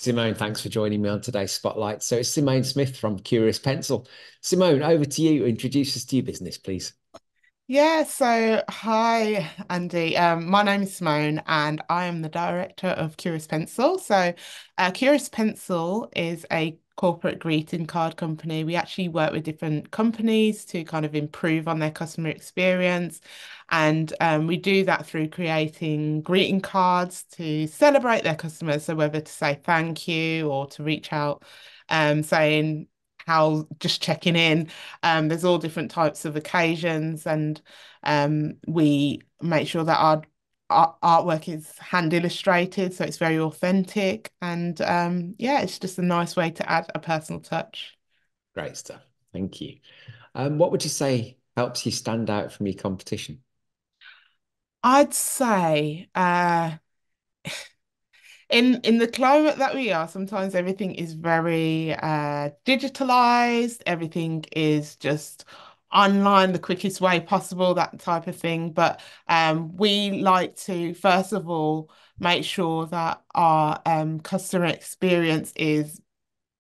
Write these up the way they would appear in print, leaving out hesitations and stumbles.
Simone, thanks for joining me on today's Spotlight. So it's Simone Smith from Curious Pencil. Simone, over to you. Introduce us to your business, please. Yeah, so hi, Andy. My name is Simone, and I am the director of Curious Pencil. Curious Pencil is a corporate greeting card company. We actually work with different companies to kind of improve on their customer experience. And we do that through creating greeting cards to celebrate their customers. So, whether to say thank you or to reach out saying, how just checking in. There's all different types of occasions, and we make sure that our artwork is hand illustrated, so it's very authentic. And yeah, it's just a nice way to add a personal touch. Great stuff. Thank you. What would you say helps you stand out from your competition? I'd say in the climate that we are, sometimes everything is very digitalized, everything is just online the quickest way possible, that type of thing. But we like to, first of all, make sure that our customer experience is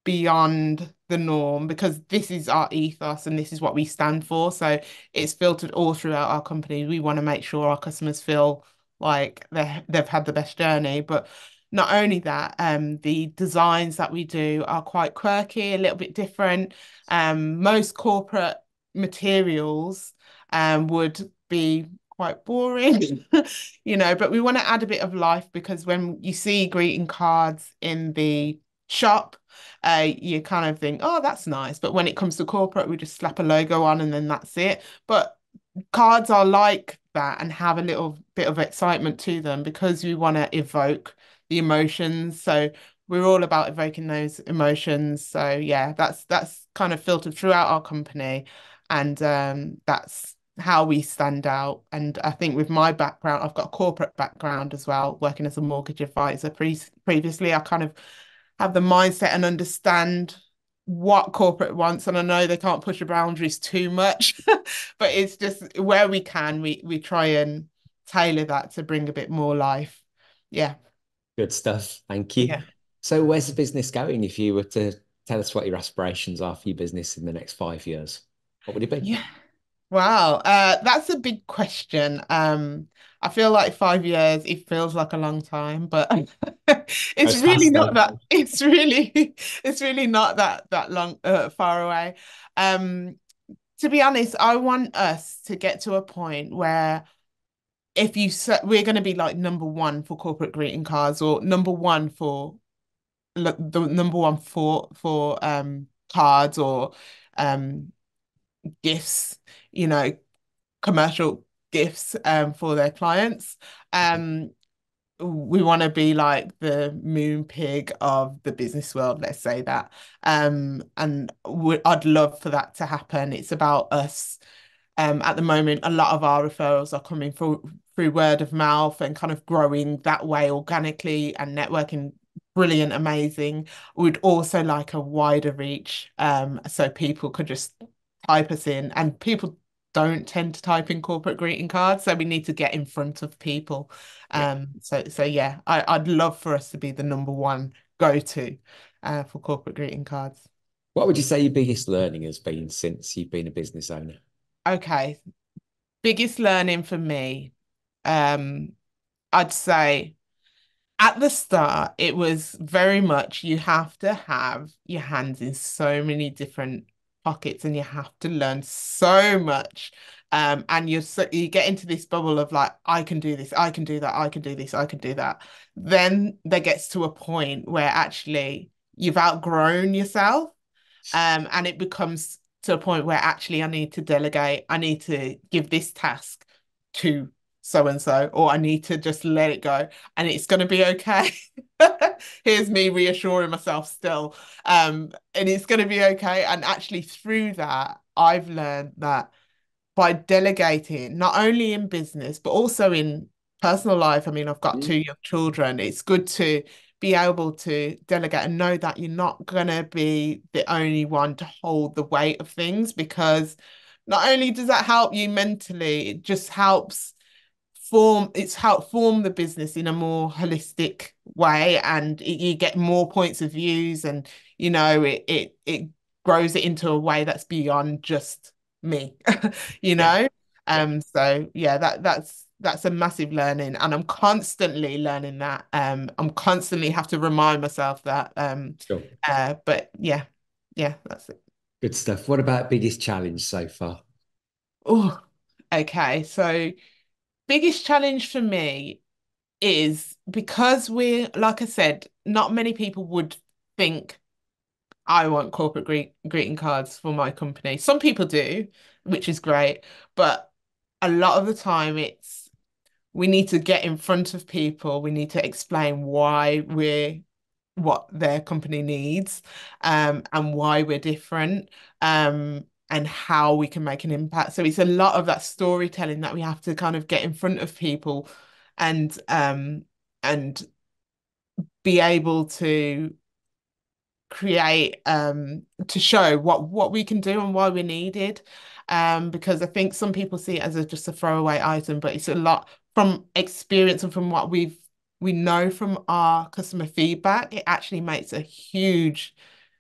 beyond the norm because this is our ethos and this is what we stand for. So it's filtered all throughout our company. We want to make sure our customers feel like they've had the best journey. But not only that, the designs that we do are quite quirky, a little bit different. Most corporate materials would be quite boring, but we want to add a bit of life because when you see greeting cards in the shop, you kind of think, oh, that's nice. But when it comes to corporate, we just slap a logo on and then that's it. But cards are like that and have a little bit of excitement to them because we want to evoke the emotions. So we're all about evoking those emotions. So yeah, that's kind of filtered throughout our company, and that's how we stand out. And I think with my background, I've got a corporate background as well, working as a mortgage advisor. Previously, I kind of have the mindset and understand what corporate wants. And I know they can't push the boundaries too much, but it's just where we can, we try and tailor that to bring a bit more life. Yeah. Good stuff. Thank you. Yeah. So where's the business going if you were to tell us what your aspirations are for your business in the next 5 years? What would it be? Yeah. Wow. That's a big question. I feel like 5 years, it feels like a long time, but it's Goes really fast not though. that, it's really not that long, far away. Um, to be honest, I want us to get to a point where if you we're going to be like number one for corporate greeting cards or number one for the number one for cards or um gifts, you know, commercial gifts for their clients. Um we want to be like the moon pig of the business world, let's say that. And I'd love for that to happen. It's about us. At the moment, a lot of our referrals are coming through word of mouth and kind of growing that way organically and networking. Brilliant, amazing. We'd also like a wider reach, so people could just type us in, and people don't tend to type in corporate greeting cards, so we need to get in front of people. Yeah. So yeah, I'd love for us to be the number one go-to for corporate greeting cards. What would you say your biggest learning has been since you've been a business owner? Okay, biggest learning for me, um, I'd say at the start, it was very much you have to have your hands in so many different pockets and you have to learn so much. And you get into this bubble of like, I can do this, I can do that, I can do this, I can do that. Then there gets to a point where actually you've outgrown yourself, and it becomes to a point where actually I need to delegate. I need to give this task to so and so, or I need to just let it go and it's going to be okay. Here's me reassuring myself still. And it's going to be okay. And actually, through that, I've learned that by delegating, not only in business, but also in personal life. I mean, I've got two Mm. young children. It's good to be able to delegate and know that you're not going to be the only one to hold the weight of things because not only does that help you mentally, it just helps it's helped form the business in a more holistic way, and you get more points of views, and it grows it into a way that's beyond just me, you Yeah. know. Yeah. So yeah, that's a massive learning, and I'm constantly learning that. I'm constantly have to remind myself that. Sure. But yeah, yeah, that's it. Good stuff. What about biggest challenge so far? Oh, okay. So biggest challenge for me is because like I said, not many people would think I want corporate greeting cards for my company. Some people do, which is great, but a lot of the time we need to get in front of people. We need to explain why we're what their company needs, and why we're different, and how we can make an impact. So it's a lot of that storytelling that we have to kind of get in front of people, and be able to create, to show what we can do and why we're needed. Because I think some people see it as just a throwaway item, but it's a lot from experience and from what we know from our customer feedback. It actually makes a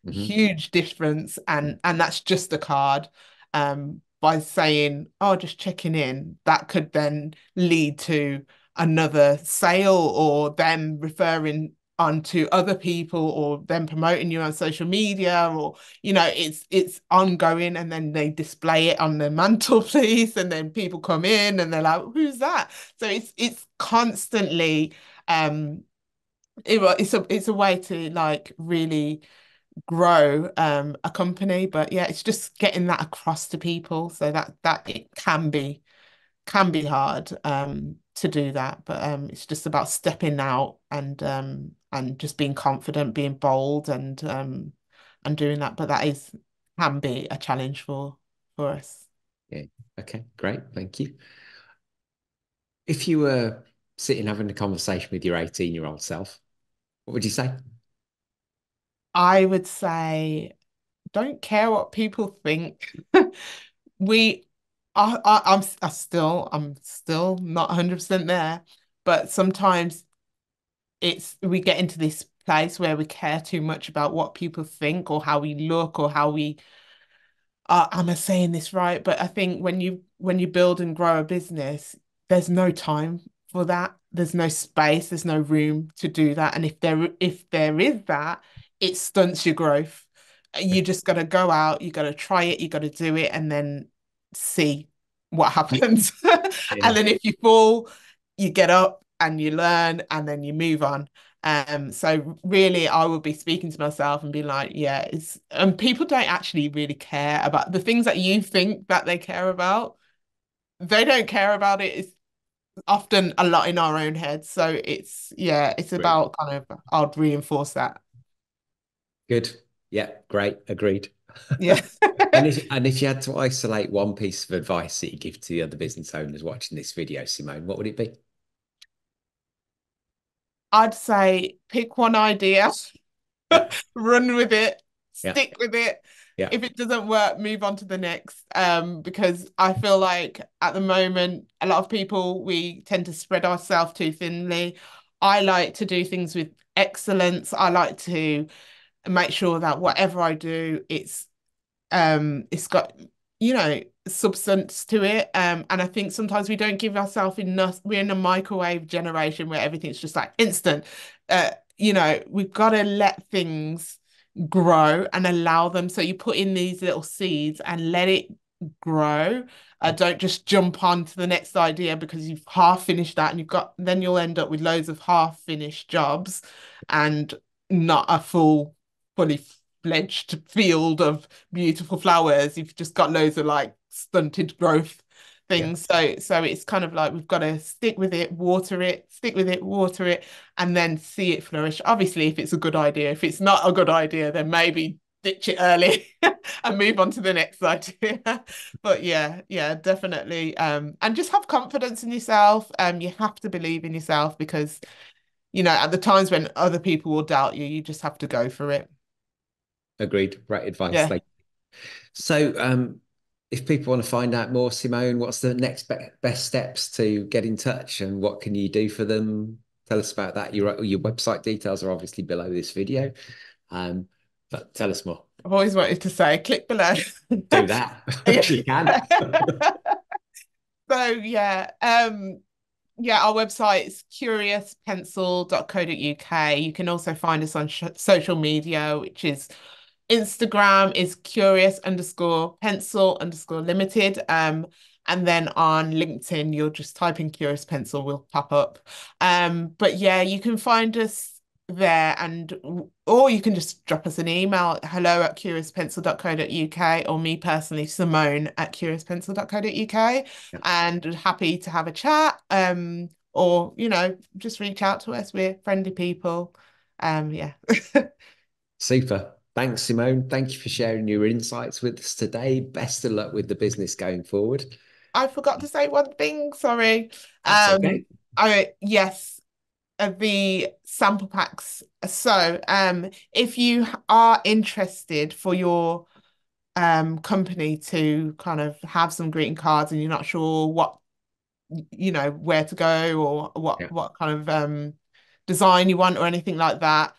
Hmm. huge difference, and that's just a card. By saying, oh, just checking in, that could then lead to another sale, or them referring on to other people, or them promoting you on social media, or it's ongoing, and then they display it on the mantelpiece, and then people come in and they're like, who's that? So it's constantly, it's a way to like really grow a company. But yeah, it's just getting that across to people, so that it can be hard, to do that. But it's just about stepping out, and just being confident, being bold, and doing that. But that is can be a challenge for us. Yeah. Okay, great. Thank you. If you were sitting having a conversation with your 18-year-old self, what would you say? I would say, don't care what people think. We I'm still not 100% there, but sometimes we get into this place where we care too much about what people think, or how we look, or how we am I saying this right? But I think when you build and grow a business, there's no time for that. There's no space, there's no room to do that. And if there is that, it stunts your growth. You just gotta go out, you gotta try it, you gotta do it, and then see what happens. Yeah. And then if you fall, you get up and you learn, and then you move on. So really, I would be speaking to myself and be like, yeah, and people don't actually really care about the things that you think that they care about. They don't care about it. It's often a lot in our own heads. So yeah, it's Great. about kind of, I'd reinforce that. Good. Yeah, great. Agreed. Yeah. And if you had to isolate one piece of advice that you give to the other business owners watching this video, Simone, what would it be? I'd say pick one idea, Yeah, run with it, yeah, stick with it. yeah. If it doesn't work, move on to the next. Because I feel like at the moment, a lot of people, we tend to spread ourselves too thinly. I like to do things with excellence. I like to make sure that whatever I do, it's got, substance to it. And I think sometimes we don't give ourselves enough. We're in a microwave generation where everything's just like instant. We've got to let things grow and allow them. So you put in these little seeds and let it grow. Don't just jump on to the next idea because you've half finished that, and then you'll end up with loads of half finished jobs, and not a fully fledged field of beautiful flowers. You've just got loads of like stunted growth Yeah. things. So it's kind of like we've got to stick with it, water it, stick with it, water it, and then see it flourish. Obviously, if it's a good idea. If it's not a good idea, then maybe ditch it early and move on to the next idea. But yeah, yeah, definitely. And just have confidence in yourself. You have to believe in yourself, because at the times when other people will doubt you, you just have to go for it. Agreed. Great advice. Yeah. Thank you. So, if people want to find out more, Simone, what's the next best steps to get in touch and what can you do for them? Tell us about that. Your website details are obviously below this video, um, but tell us more. I've always wanted to say, click below. Do that Yeah. if you can. So yeah, our website is curiouspencil.co.uk. You can also find us on sh social media, which is Instagram is curious underscore pencil underscore limited. And then on LinkedIn, you'll just type in curious pencil, will pop up. But yeah, you can find us there and or you can just drop us an email, hello@curiouspencil.co.uk, or me personally, Simone at curiouspencil.co.uk, Yeah, and happy to have a chat. Or just reach out to us. We're friendly people. Yeah. super. Thanks, Simone. Thank you for sharing your insights with us today. Best of luck with the business going forward. I forgot to say one thing, sorry. That's okay. Yes, the sample packs. So, if you are interested for your company to kind of have some greeting cards and you're not sure what where to go or what Yeah, what kind of design you want or anything like that,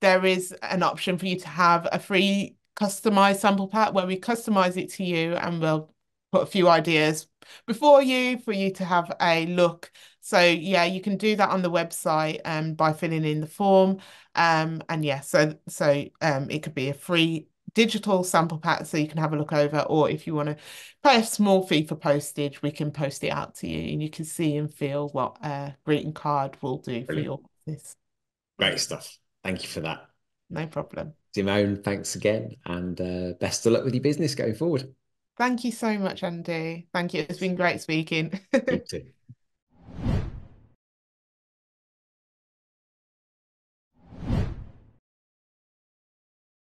there is an option for you to have a free customized sample pack where we customize it to you and we'll put a few ideas before you for you to have a look. So yeah, you can do that on the website by filling in the form. And yeah, so it could be a free digital sample pack so you can have a look over, or if you want to pay a small fee for postage, we can post it out to you and you can see and feel what a greeting card will do for brilliant. your business. Great stuff. Thank you for that. No problem. Simone, thanks again, and best of luck with your business going forward. Thank you so much, Andy. Thank you. It's been great speaking. You too.